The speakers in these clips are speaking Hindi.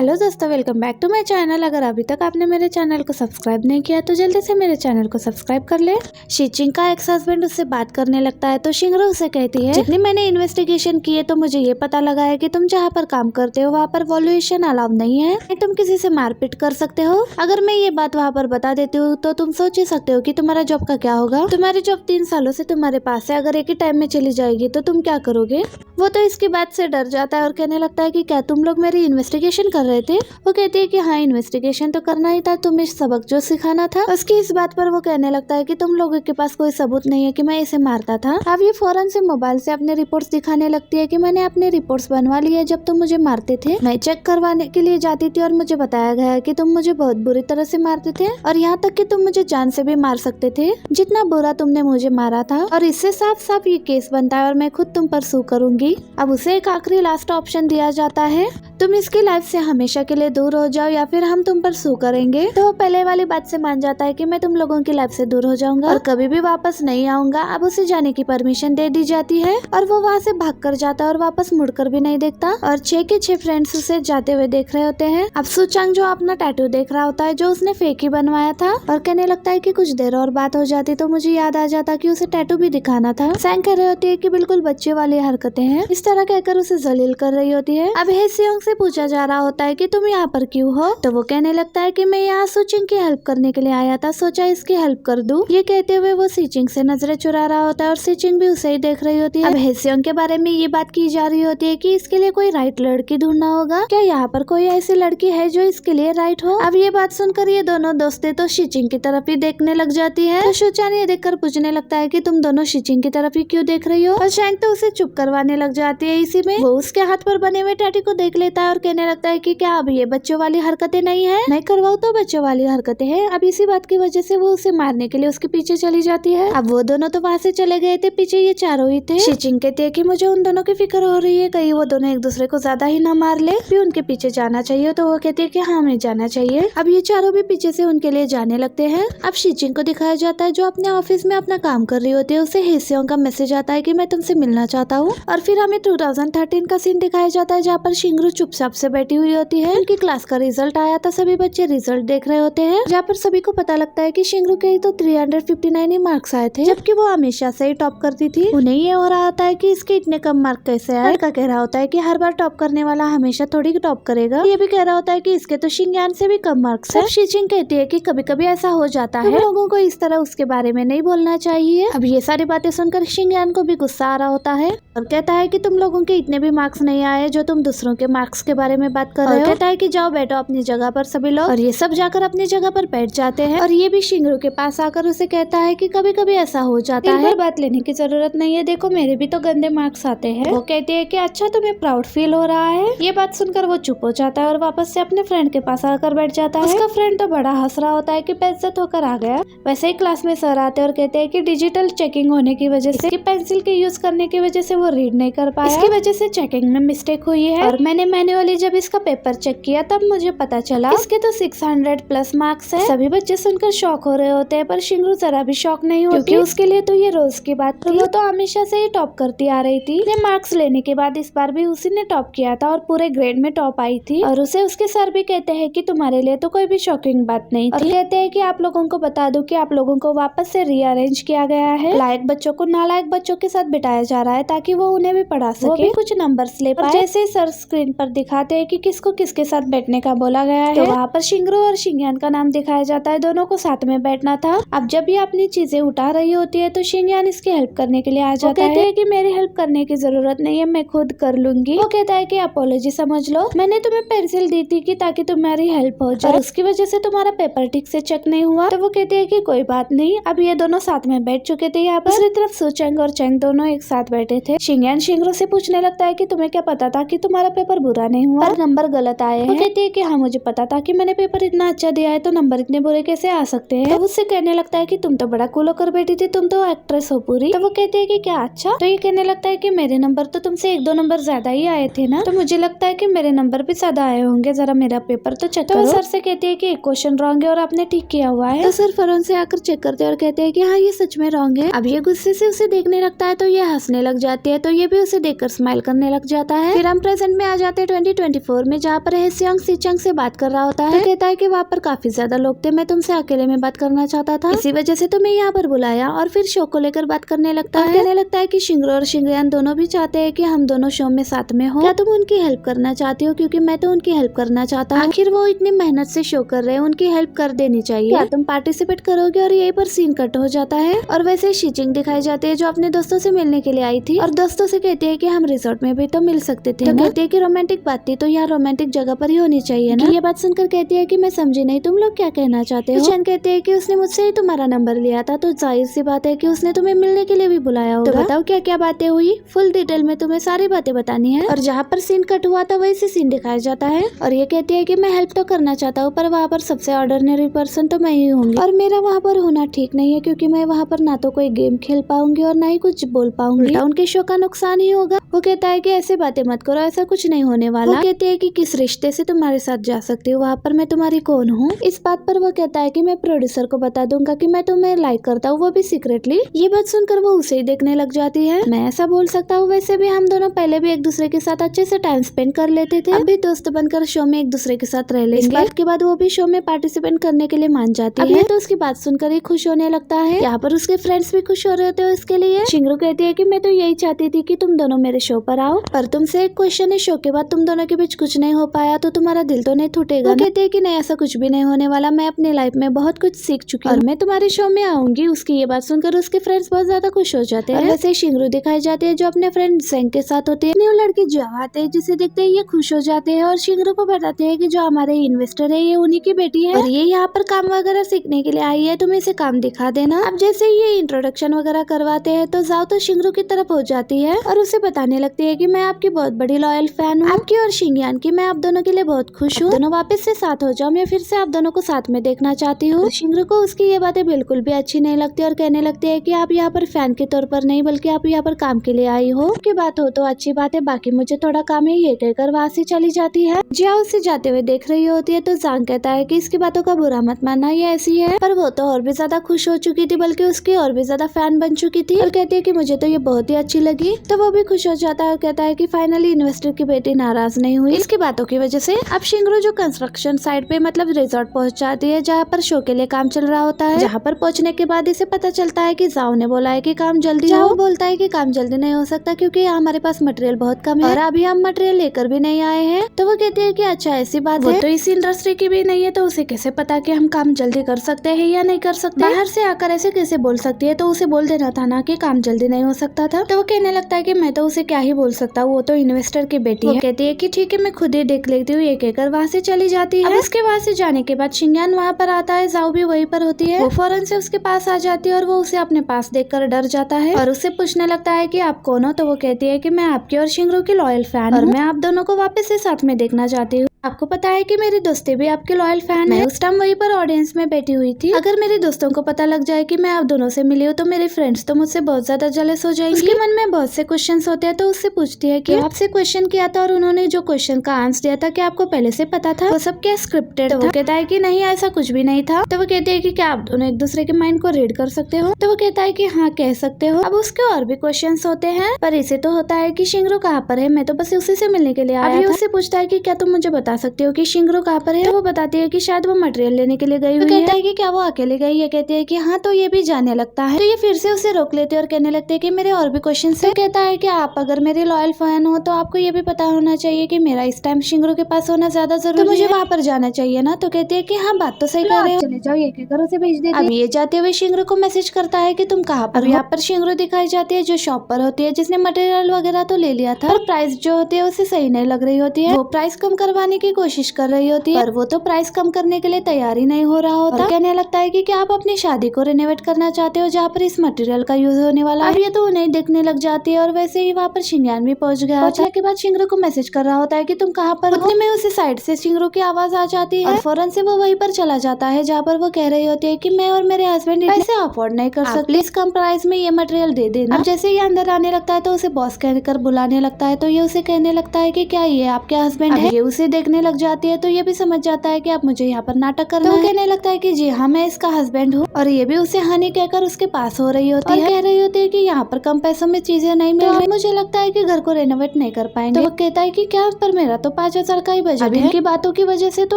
हेलो दोस्तों, welcome back to my channel. अगर अभी तक आपने मेरे चैनल को सब्सक्राइब नहीं किया तो जल्दी से मेरे चैनल को सब्सक्राइब कर ले। शीचिंग का एक्स हस्बैंड उससे बात करने लगता है तो शिंगरो उसे कहती है, जितनी मैंने इन्वेस्टिगेशन की है तो मुझे ये पता लगा है कि तुम जहाँ पर काम करते हो वहाँ पर वॉल्यूएशन अलाउड नहीं है, तुम किसी से मारपीट कर सकते हो। अगर मैं ये बात वहाँ पर बता देती हूँ तो तुम सोच ही सकते हो कि तुम्हारा जॉब का क्या होगा। तुम्हारी जॉब 3 सालों से तुम्हारे पास है, अगर एक ही टाइम में चली जाएगी तो तुम क्या करोगे। वो तो इसकी बात से डर जाता है और कहने लगता है कि क्या तुम लोग मेरी इन्वेस्टिगेशन कर रहे थे। वो कहती है कि हाँ, इन्वेस्टिगेशन तो करना ही था, तुम्हें सबक जो सिखाना था। उसकी इस बात पर वो कहने लगता है कि तुम लोगों के पास कोई सबूत नहीं है कि मैं इसे मारता था। अब ये फौरन से मोबाइल से अपने रिपोर्ट्स दिखाने लगती है कि मैंने अपने रिपोर्ट्स बनवा ली है। जब तुम मुझे मारते थे मैं चेक करवाने के लिए जाती थी और मुझे बताया गया है कि तुम मुझे बहुत बुरी तरह से मारते थे और यहाँ तक कि तुम मुझे जान से भी मार सकते थे, जितना बुरा तुमने मुझे मारा था। और इससे साफ साफ ये केस बनता है और मैं खुद तुम पर सू करूंगी। अब उसे एक आखिरी लास्ट ऑप्शन दिया जाता है, तुम इसकी लाइफ से हमेशा के लिए दूर हो जाओ या फिर हम तुम पर सू करेंगे। तो वो पहले वाली बात से मान जाता है कि मैं तुम लोगों की लाइफ से दूर हो जाऊंगा और कभी भी वापस नहीं आऊंगा। अब उसे जाने की परमिशन दे दी जाती है और वो वहाँ से भाग कर जाता है और वापस मुड़कर भी नहीं देखता। और 6 के 6 फ्रेंड्स उसे जाते हुए देख रहे होते हैं। अब सुचांग जो अपना टैटू देख रहा होता है जो उसने फेक ही बनवाया था और कहने लगता है कि कुछ देर और बात हो जाती तो मुझे याद आ जाता कि उसे टैटू भी दिखाना था। सैंग कह रही होती है कि बिल्कुल बच्चे वाली हरकतें हैं, इस तरह कहकर उसे जलील कर रही होती है। अब हेसियोंग से पूछा जा रहा होता है कि तुम यहाँ पर क्यों हो, तो वो कहने लगता है कि मैं यहाँ सुचिंग की हेल्प करने के लिए आया था, सोचा इसकी हेल्प कर दूं। ये कहते हुए वो सीचिंग से नजरें चुरा रहा होता है और सीचिंग भी उसे ही देख रही होती है। अब हेसियोंग के बारे में ये बात की जा रही होती है कि इसके लिए कोई राइट लड़की ढूंढना होगा, क्या यहाँ पर कोई ऐसी लड़की है जो इसके लिए राइट हो। अब ये बात सुनकर ये दोनों दोस्तें तो शीचिंग की तरफ ही देखने लग जाती है। तो शुचान ये देखकर पूछने लगता है कि तुम दोनों शीचिंग की तरफ ही क्यों देख रही हो। और शैंग तो उसे चुप करवाने लग जाती है। इसी में वो उसके हाथ पर बने हुए टैटू को देख लेता है और कहने लगता है कि क्या अब ये बच्चों वाली हरकतें नहीं है, मैं करवाऊँ तो बच्चों वाली हरकतें हैं। अब इसी बात की वजह से वो उसे मारने के लिए उसके पीछे चली जाती है। अब वो दोनों तो वहाँ से चले गए थे, पीछे ये चारों ही थे। शीचिंग कहती है कि मुझे उन दोनों की फिक्र हो रही है, कहीं वो दोनों एक दूसरे को ज्यादा ही ना मार ले, भी उनके पीछे जाना चाहिए। तो वो कहती है कि हाँ, हमें जाना चाहिए। अब ये चारों भी पीछे से उनके लिए जाने लगते हैं। अब शीचिंग को दिखाया जाता है जो अपने ऑफिस में अपना काम कर रही होती है। उसे हेसियोंग का मैसेज आता है कि मैं तुमसे मिलना चाहता हूँ। और फिर हमें 2013 का सीन दिखाया जाता है जहाँ पर शिंगरू चुपचाप से बैठी हुई होती है। उनकी क्लास का रिजल्ट आया था, सभी बच्चे रिजल्ट देख रहे होते हैं, जहाँ पर सभी को पता लगता है कि शिंगरू के ही तो 359 ही मार्क्स आए थे, जबकि वो हमेशा से ही टॉप करती थी। उन्हें ये हो रहा होता है कि इसके इतने कम मार्क कैसे आए। लड़का कह रहा होता है कि हर बार टॉप करने वाला हमेशा थोड़ी टॉप करेगा। ये भी कह रहा होता है कि इसके तो शिंगयान से भी कम मार्क्स है। शीचिंग कहती है कि कभी कभी ऐसा हो जाता है, लोगों को इस तरह उसके बारे में नहीं बोलना चाहिए। अब ये सारी बातें सुनकर शिंगयान को भी गुस्सा आ रहा होता है और कहता है कि तुम लोगों के इतने भी मार्क्स नहीं आए जो तुम दूसरों के मार्क्स के बारे में बात कर रहे हो। कहता है कि जाओ बैठो अपनी जगह पर सभी लोग, और ये सब जाकर अपनी जगह पर बैठ जाते हैं। और ये भी शिंगरू के पास आकर उसे कहता है कि कभी कभी ऐसा हो जाता है, बात लेने की जरूरत नहीं है, देखो मेरे भी तो गंदे मार्क्स आते हैं। वो कहती है कि अच्छा, तुम्हें प्राउड फील हो रहा है। ये बात सुनकर वो चुप हो जाता है और वापस से अपने फ्रेंड के पास आकर बैठ जाता है। उसका फ्रेंड तो बड़ा हंस रहा होता है कि बेइज्जत होकर आ गया। वैसे ही क्लास में सर आते और कहते हैं कि डिजिटल चेकिंग होने की वजह से, पेंसिल के यूज करने की वजह से वो रीड नहीं कर पाया, इसकी वजह से चेकिंग में मिस्टेक हुई है। और मैंने मैन्युअली जब इसका पेपर चेक किया तब मुझे पता चला इसके तो 600 प्लस मार्क्स है। सभी बच्चे सुनकर शॉक हो रहे होते हैं, पर शिंगरू जरा भी शॉक नहीं होती, क्योंकि उसके लिए तो ये रोज की बात थी। वो तो हमेशा से ही टॉप करती आ रही थी। मार्क्स लेने के बाद इस बार भी उसी ने टॉप किया था और पूरे ग्रेड में टॉप आई थी। और उसे उसके सर भी कहते हैं कि तुम्हारे लिए तो कोई भी शॉकिंग बात नहीं थी, और कहते हैं कि आप लोगों को बता दूं कि आप लोगों को वापस से रीअरेंज किया गया है। लायक बच्चों को नालायक बच्चों के साथ बिठाया जा रहा है ताकि वो उन्हें भी पढ़ा सके, वो भी कुछ नंबर्स ले पाए। जैसे सर स्क्रीन पर दिखाते हैं कि किसको किसके साथ बैठने का बोला गया है, तो वहाँ पर शिंगरू और शिंगयान का नाम दिखाया जाता है, दोनों को साथ में बैठना था। अब जब ये अपनी चीजें उठा रही होती है तो शिंगयान इसकी हेल्प करने के लिए आ जाता है। कहते हैं कि मेरी हेल्प करने की जरूरत नहीं है, मैं खुद कर लूंगी। वो कहता है कि अपोलॉजी समझ लो, मैंने तुम्हें पेंसिल दी थी कि ताकि तुम्हारी हेल्प हो जाए, उसकी वजह से तुम्हारा पेपर ठीक से चेक नहीं हुआ। तो वो कहते हैं कि कोई बात नहीं। अब ये दोनों साथ में बैठ चुके थे। यहाँ पर दूसरी तरफ सुचेंग और चेंग दोनों एक साथ बैठे थे। शिंगयान शिंगरू से पूछने लगता है कि तुम्हें क्या पता था कि तुम्हारा पेपर बुरा नहीं हुआ और नंबर गलत आए हैं। वो कहती है कि हाँ, मुझे पता था कि मैंने पेपर इतना अच्छा दिया है तो नंबर इतने बुरे कैसे आ सकते हैं। तो उससे कहने लगता है कि तुम तो बड़ा कूल होकर बैठी थी, तुम तो एक्ट्रेस हो पूरी। तो वो कहते हैं कि क्या अच्छा। तो ये कहने लगता है कि मेरे नंबर तो तुमसे 1-2 नंबर ज्यादा ही आए थे ना, तो मुझे लगता है कि मेरे नंबर भी ज्यादा आए होंगे, जरा मेरा पेपर तो चेक करो। तो सर से कहती है कि एक क्वेश्चन रॉन्ग है और आपने ठीक किया हुआ है। तो सर फौरन से आकर चेक करते हैं और कहते हैं कि हाँ, ये सच में रॉन्ग है। अब ये गुस्से से उसे देखने लगता है तो ये हंसने लग जाती है, तो ये भी उसे देखकर स्माइल करने लग जाता है। फिर हम प्रेजेंट में आ जाते हैं 2024 में, जहाँ पर हेसियांग सीचंग से बात कर रहा होता है। तो कहता है कि वहाँ पर काफी ज्यादा लोग थे, मैं तुमसे अकेले में बात करना चाहता था, इसी वजह से तुम्हें यहाँ पर बुलाया। और फिर शो को लेकर बात करने लगता है। कहने लगता है कि शिंगरो और शिंगयान दोनों भी चाहते हैं कि हम दोनों शो में साथ में हो। क्या तुम उनकी हेल्प करना चाहती हो? क्योंकि मैं तो उनकी हेल्प करना चाहता हूँ, आखिर वो इतनी मेहनत से शो कर रहे हैं, उनकी हेल्प कर देनी चाहिए। क्या तुम पार्टिसिपेट करोगे? और यहीं पर सीन कट हो जाता है और वैसे शीचिंग दिखाई जाती है जो अपने दोस्तों से मिलने के लिए आई थी और दोस्तों से कहती है कि हम रिजॉर्ट में भी तो मिल सकते थे। तो कहती है कि रोमांटिक बात थी तो यहाँ रोमांटिक जगह पर ही होनी चाहिए ना। ये बात सुनकर कहती है कि मैं समझी नहीं, तुम लोग क्या कहना चाहते हो? चैन कहते हैं कि उसने मुझसे ही तुम्हारा नंबर लिया था, तो जाहिर सी बात है कि उसने तुम्हें मिलने के लिए भी बुलाया होगा। तो बताओ क्या क्या बातें हुई, फुल डिटेल में तुम्हें सारी बातें बतानी है। और जहाँ पर सीन कट हुआ था वही सीन दिखाया जाता है और ये कहती है कि मैं हेल्प तो करना चाहता हूँ पर वहाँ पर सबसे ऑर्डिनरी पर्सन तो मैं ही होंगी और मेरा वहाँ पर होना ठीक नहीं है, क्योंकि मैं वहाँ पर ना तो कोई गेम खेल पाऊंगी और ना ही कुछ बोल पाऊंगी, उनके शो का नुकसान ही होगा। वो कहता है कि ऐसे बातें मत करो, ऐसा कुछ नहीं होने वाला। वो कहती है कि किस रिश्ते से तुम्हारे साथ जा सकती हूँ, वहाँ पर मैं तुम्हारी कौन हूँ। इस बात पर वो कहता है कि मैं प्रोड्यूसर को बता दूंगा कि मैं तुम्हें लाइक करता हूँ, वो भी सीक्रेटली। ये बात सुनकर वो उसे ही देखने लग जाती है। मैं ऐसा बोल सकता हूँ, वैसे भी हम दोनों पहले भी एक दूसरे के साथ अच्छे से टाइम स्पेंड कर लेते थे, अभी दोस्त बनकर शो में एक दूसरे के साथ रह लेंगे। इस बात के बाद वो भी शो में पार्टिसिपेट करने के लिए मान जाती है। तो उसकी बात सुनकर ही खुश होने लगता है। यहाँ पर उसके फ्रेंड्स भी खुश हो रहे थे इसके लिए। शिंगरू कहती है कि मैं तो यही चाहती थी कि तुम दोनों मेरे शो पर आओ, पर तुमसे एक क्वेश्चन है, शो के बाद तुम दोनों के बीच कुछ नहीं हो पाया तो तुम्हारा दिल तो नहीं टूटेगा? वो कहती है कि नहीं, ऐसा कुछ भी नहीं होने वाला, मैं अपनी लाइफ में बहुत कुछ सीख चुकी हूँ और मैं तुम्हारे शो में आऊंगी। उसकी ये बात सुनकर उसके फ्रेंड्स बहुत ज्यादा खुश हो जाते हैं। वैसे शिंगरू दिखाई जाती है जो अपने फ्रेंड जेंग के साथ होती है। वो लड़की जो आते हैं जिसे देखते ही ये खुश हो जाते हैं और शिंगरू को बताते हैं कि जो हमारे इन्वेस्टर है ये उन्हीं की बेटी है और ये यहाँ पर काम वगैरह सीखने के लिए आई है, तुम इसे काम दिखा देना। अब जैसे ये इंट्रोडक्शन वगैरह करवाते हैं तो जाओ तो शिंगरू की तरफ हो जाती है और उसे बताने लगती है कि मैं आपकी बहुत बड़ी लॉयल फैन हूँ, आपकी और शिंगयान की। मैं आप दोनों के लिए बहुत खुश हूँ, दोनों वापस से साथ हो जाओ, मैं फिर से आप दोनों को साथ में देखना चाहती हूँ। शिंगरू को उसकी ये बातें बिल्कुल भी अच्छी नहीं लगती और कहने लगती है कि आप यहाँ पर फैन के तौर पर नहीं बल्कि आप यहाँ पर काम के लिए आई हो। की बात हो तो अच्छी बात है, बाकी मुझे थोड़ा काम है, ये कहकर वहाँ से चली जाती है। जिया उसे जाते हुए देख रही होती है तो जांग कहता है कि इसकी बातों का बुरा मत मानना, ये ऐसी है। पर वो तो और भी ज्यादा खुश हो चुकी थी, बल्कि उसकी और भी ज्यादा फैन बन चुकी थी और कहती है कि मुझे तो ये बहुत ही अच्छी लगी। तो वो भी खुश हो जाता है और कहता है कि फाइनली इन्वेस्टर की बेटी नाराज नहीं हुई इसकी बातों की वजह से। अब शिंगरू जो कंस्ट्रक्शन साइट पे मतलब रिजॉर्ट पहुंच जाती है जहाँ पर शो के लिए काम चल रहा होता है। जहाँ पर पहुंचने के बाद इसे पता चलता है कि जाओ ने बोला है कि काम जल्दी हो। बोलता है कि काम जल्दी नहीं हो सकता क्योंकि हमारे पास मटेरियल बहुत कम है और अभी हम मटेरियल लेकर भी नहीं आए हैं। तो वो कहती है कि अच्छा ऐसी बात है, तो इस इंडस्ट्री की भी नहीं है तो उसे कैसे पता कि हम काम जल्दी कर सकते हैं या नहीं कर सकते, बाहर से आकर ऐसे कैसे बोल सकती है। तो उसे बोल देना था ना कि काम जल्दी नहीं हो सकता था। तो वो कहने लगता है कि मैं तो उसे क्या ही बोल सकता हूँ, वो तो इन्वेस्टर की बेटी है। कहती है कि ठीक है मैं खुद ही देख लेती हूँ, ये कहकर वहाँ से चली जाती है। अब इसके वहाँ से जाने के बाद शिंगयान वहाँ पर आता है, जाओ भी वहीं पर होती है। वो फौरन से उसके पास आ जाती है और वो उसे अपने पास देखकर डर जाता है और उससे पूछने लगता है कि आप कौन हो। तो वो कहती है कि मैं आपकी और शिंगरू की लॉयल फैन और मैं आप दोनों को वापस से साथ में देखना चाहती हूँ। आपको पता है कि मेरे दोस्तें भी आपके लॉयल फैन है। उस टाइम वहीं पर ऑडियंस में बैठी हुई थी। अगर मेरे दोस्तों को पता लग जाए कि मैं आप दोनों से मिली हूँ तो मेरे फ्रेंड्स तो मुझसे बहुत ज्यादा जेलस हो जाएंगे। उसके मन में बहुत से क्वेश्चंस होते हैं तो उससे पूछती है कि आपसे क्वेश्चन किया था और उन्होंने जो क्वेश्चन का आंसर दिया था क्या आपको पहले से पता था, वो सब क्या स्क्रिप्टेड था? वो कहता है कि नहीं ऐसा कुछ भी नहीं था। तो वो कहते हैं कि क्या आप दोनों एक दूसरे के माइंड को रीड कर सकते हो? तो वो कहता है कि हाँ कह सकते हो। अब उसके और भी क्वेश्चन होते हैं पर इसे तो होता है कि शिंगरू कहाँ पर है, मैं तो बस उसी से मिलने के लिए आया था। उससे पूछता है कि क्या तुम मुझे बता सकते हो कि शिंगरू कहाँ पर है? तो वो बताती है कि शायद वो मटेरियल लेने के लिए गई हुई है। कहता है कि क्या वो अकेले गई है? कहती है कि हाँ। तो ये भी जाने लगता है। तो ये फिर से उसे रोक लेते हैं और कहने लगते हैं कि मेरे और भी क्वेश्चन है। कहता है कि आप अगर मेरे लॉयल फैन हो तो आपको ये भी पता होना चाहिए कि मेरा इस टाइम शिंगरू के पास होना ज्यादा जरूरी है, तो मुझे वहाँ पर जाना चाहिए ना। तो कहती है कि हाँ बात तो सही कर रहे हो, चले जाओ, ये कहकर उसे भेज देती है। अब ये जाते हुए शिंगरू को मैसेज करता है कि तुम कहाँ पर हो। यहाँ पर शिंगरू दिखाई जाती है जो शॉप पर होती है, जिसने मटेरियल वगैरह तो ले लिया था पर प्राइस जो होती है उसे सही नहीं लग रही होती है। वो प्राइस कम करवाने की कोशिश कर रही होती है पर वो तो प्राइस कम करने के लिए तैयार ही नहीं हो रहा होता। कहने लगता है कि क्या आप अपनी शादी को रिनोवेट करना चाहते हो जहाँ पर इस मटेरियल का यूज होने वाला है। अब ये तो उन्हें देखने लग जाती है और वैसे ही वहाँ पर शिंगयान भी पहुंच गया। पहुंचने के बाद शिंगरू को मैसेज कर रहा होता है कि तुम कहाँ पर हो। उतने में उसे साइड से शिंगरू की आवाज आ जाती है और फौरन से वो वहीं पर चला जाता है जहाँ पर वो कह रही होती है कि मैं और मेरे हस्बैंड इसे अफोर्ड नहीं कर सकते, प्लीज कम प्राइस में ये मटेरियल दे देना। अब जैसे ये अंदर आने लगता है तो उसे बॉस कहकर बुलाने लगता है। तो ये उसे कहने लगता है कि क्या ये आपके हस्बैंड है? ये उसे देखने देखने लग जाती है तो ये भी समझ जाता है कि अब मुझे यहाँ पर नाटक करना है। तो वो कहने लगता है कि जी हाँ, मैं इसका हस्बैंड हूँ, और ये भी उसे हनी कहकर उसके पास हो रही होती है, कह रही होती है कि यहाँ पर कम पैसों में चीजें नहीं मिल रही, मुझे लगता है कि घर को रेनोवेट नहीं कर पाएंगे। तो वो कहता है कि क्या, पर मेरा तो 5,000 का ही बजट है। इनकी बातों की वजह से तो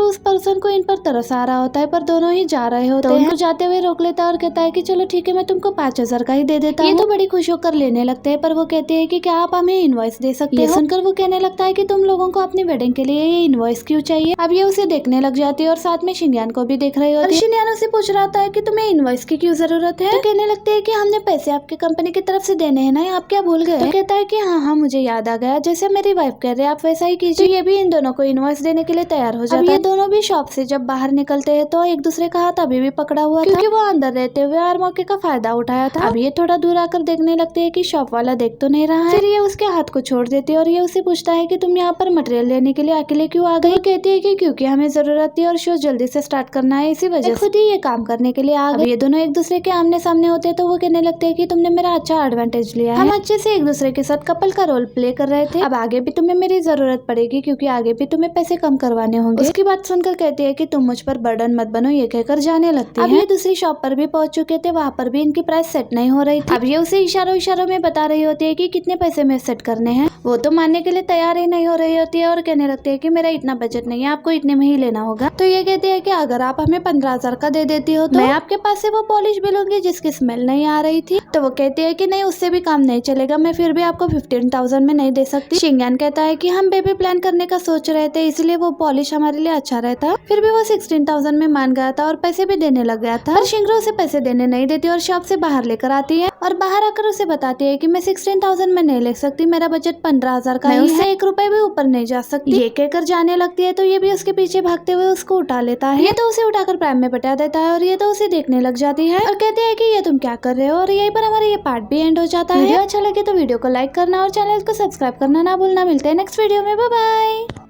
उस पर्सन को इन पर तरस आ रहा होता है, पर दोनों ही जा रहे होते हैं। उनको जाते हुए रोक लेता है और कहता है कि चलो ठीक है, मैं तुमको 5,000 का ही दे देता हूँ। ये तो बड़ी खुश होकर लेने लगते हैं, पर वो कहते हैं कि क्या आप हमें इनवॉइस दे सकते हो। सुनकर वो कहने लगता है कि तुम लोगों को अपनी वेडिंग के लिए ये इनवॉइस क्यों चाहिए। अब ये उसे देखने लग जाती है और साथ में शिनयान को भी देख रही होती है। शिनयान उसे पूछ रहा था कि तुम्हें इनवॉइस की क्यों जरूरत है। तो कहने लगते हैं कि हमने पैसे आपकी कंपनी की तरफ से देने हैं ना, आप क्या भूल गए। तो कहता है कि हाँ, मुझे याद आ गया, जैसे मेरी वाइफ कह रहे हैं आप वैसा ही कीजिए। ये भी इन दोनों को इनवॉइस देने के लिए तैयार हो जाता है। ये दोनों भी शॉप से जब बाहर निकलते हैं तो एक दूसरे का हाथ अभी भी पकड़ा हुआ था, क्योंकि वो अंदर रहते हुए हर मौके का फायदा उठाया था। अब ये थोड़ा दूर आकर देखने लगते हैं कि शॉप वाला देख तो नहीं रहा है। फिर ये उसके हाथ को छोड़ देती है और ये उसे पूछता है कि तुम यहाँ पर मटेरियल लेने के लिए अकेले क्यों आ गई। कहती है कि क्योंकि हमें जरूरत थी और शो जल्दी से स्टार्ट करना है, इसी वजह से खुद ही ये काम करने के लिए आ गई। ये दोनों एक दूसरे के आमने सामने होते हैं तो वो कहने लगते हैं कि तुमने मेरा अच्छा एडवांटेज लिया है, हम अच्छे से एक दूसरे के साथ कपल का रोल प्ले कर रहे थे, अब आगे भी तुम्हें मेरी जरूरत पड़ेगी, क्योंकि आगे भी तुम्हें पैसे कम करवाने होंगे। उसकी बात सुनकर कहती है कि तुम मुझ पर बर्डन मत बनो, ये कहकर जाने लगती है। अब ये दूसरी शॉप पर भी पहुंच चुके थे, वहाँ पर भी इनकी प्राइस सेट नहीं हो रही थी। अब ये उसे इशारों में बता रही होती है कि कितने पैसे में सेट करने हैं। वो तो मानने के लिए तैयार ही नहीं हो रही होती है और कहने लगती है कि मेरा इतना बजट नहीं है, आपको इतने में ही लेना होगा। तो ये कहती है कि अगर आप हमें 15,000 का दे देती हो तो मैं आपके पास से वो पॉलिश भी लूंगी जिसकी स्मेल नहीं आ रही थी। तो वो कहती है कि नहीं, उससे भी काम नहीं चलेगा, मैं फिर भी आपको 15,000 में नहीं दे सकती। शिनयान कहता है कि हम बेबी प्लान करने का सोच रहे थे, इसलिए वो पॉलिश हमारे लिए अच्छा रहता। फिर भी वो 16,000 में मान गया था और पैसे भी देने लग गया था, पर शिंगरो उसे पैसे देने नहीं देती और शॉप से बाहर लेकर आती है और बाहर आकर उसे बताती है कि मैं 16,000 में नहीं ले सकती, मेरा बजट 15,000 का ही है, 1 रुपए भी ऊपर नहीं जा सकती। ये कहकर जाने लगती है तो ये भी उसके पीछे भागते हुए उसको उठा लेता है। ये तो उसे उठाकर प्राइम में बता देता है और ये तो उसे देखने लग जाती है और कहते हैं कि ये तुम क्या कर रहे हो। और यहीं पर हमारा ये पार्ट भी एंड हो जाता है। वीडियो अच्छा लगे तो वीडियो को लाइक करना और चैनल को सब्सक्राइब करना ना भूलना। मिलते हैं नेक्स्ट वीडियो में, बाय बाय।